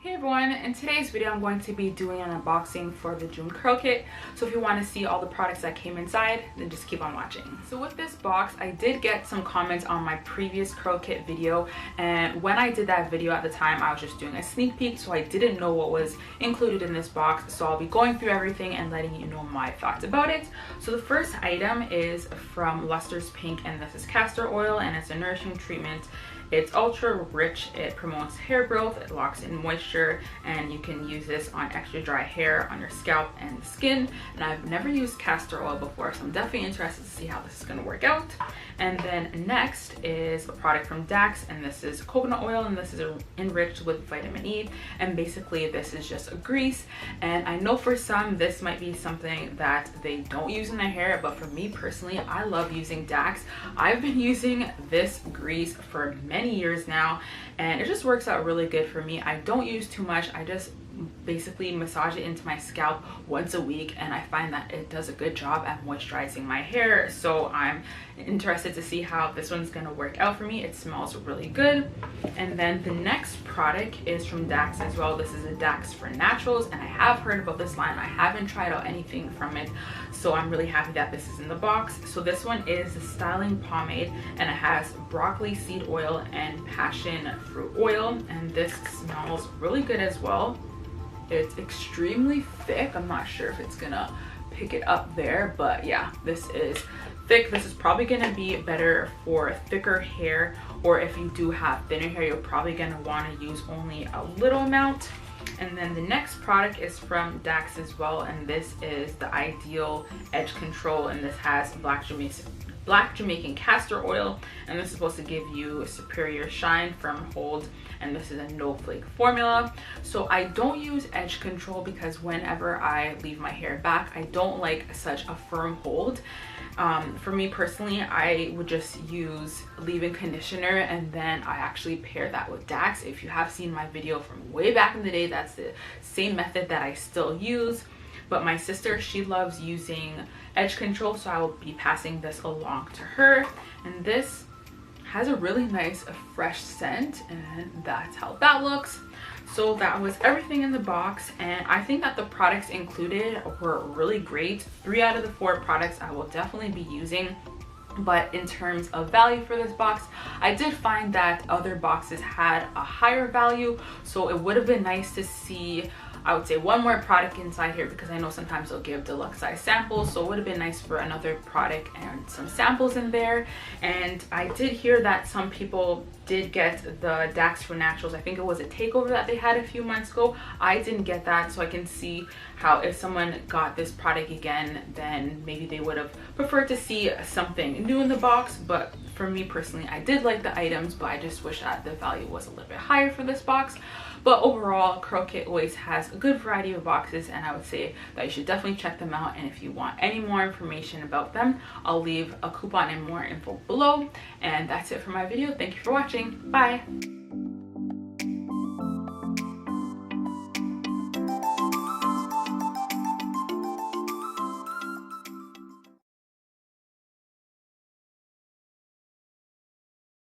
Hey everyone, in today's video I'm going to be doing an unboxing for the June Curlkit. So if you want to see all the products that came inside, then just keep on watching. So with this box, I did get some comments on my previous Curlkit video, and when I did that video at the time, I was just doing a sneak peek, so I didn't know what was included in this box. So I'll be going through everything and letting you know my thoughts about it. So the first item is from Lustrous Pink, and this is castor oil, and it's a nourishing treatment. It's ultra rich, it promotes hair growth, it locks in moisture, and you can use this on extra dry hair on your scalp and skin. And I've never used castor oil before, so I'm definitely interested to see how this is going to work out. And then next is a product from DAX, and this is coconut oil, and this is enriched with vitamin E. And basically this is just a grease, and I know for some this might be something that they don't use in their hair, but for me personally, I love using DAX. I've been using this grease for many years now, and it just works out really good for me. I don't use too much. I just basically massage it into my scalp once a week, and I find that it does a good job at moisturizing my hair. So I'm interested to see how this one's going to work out for me. It smells really good. And then the next product is from DAX as well. This is a DAX for Naturals, and I have heard about this line. I haven't tried out anything from it, so I'm really happy that this is in the box. So this one is the styling pomade, and it has broccoli seed oil and passion fruit oil, and this smells really good as well. It's extremely thick. I'm not sure if it's gonna pick it up there, but yeah, this is thick. This is probably gonna be better for thicker hair, or if you do have thinner hair, you're probably gonna want to use only a little amount. And then the next product is from DAX as well, and this is the Ideal Edge Control, and this has black Jamaican castor oil, and this is supposed to give you a superior shine, firm hold, and this is a no flake formula. So I don't use edge control because whenever I leave my hair back, I don't like such a firm hold. For me personally, I would just use leave-in conditioner, and then I actually pair that with DAX. If you have seen my video from way back in the day, that's the same method that I still use. But my sister, she loves using edge control, so I will be passing this along to her. And this has a really nice fresh scent, and that's how that looks. So that was everything in the box, and I think that the products included were really great. 3 out of the 4 products I will definitely be using. But in terms of value for this box, I did find that other boxes had a higher value, so it would have been nice to see, I would say, one more product inside here, because I know sometimes they'll give deluxe size samples, so it would have been nice for another product and some samples in there. And I did hear that some people did get the DAX for Naturals. I think it was a takeover that they had a few months ago. I didn't get that, so I can see how if someone got this product again, then maybe they would have preferred to see something new in the box. But for me personally, I did like the items, but I just wish that the value was a little bit higher for this box. But overall, Curlkit always has a good variety of boxes, and I would say that you should definitely check them out. And if you want any more information about them, I'll leave a coupon and more info below. And that's it for my video. Thank you for watching. Bye.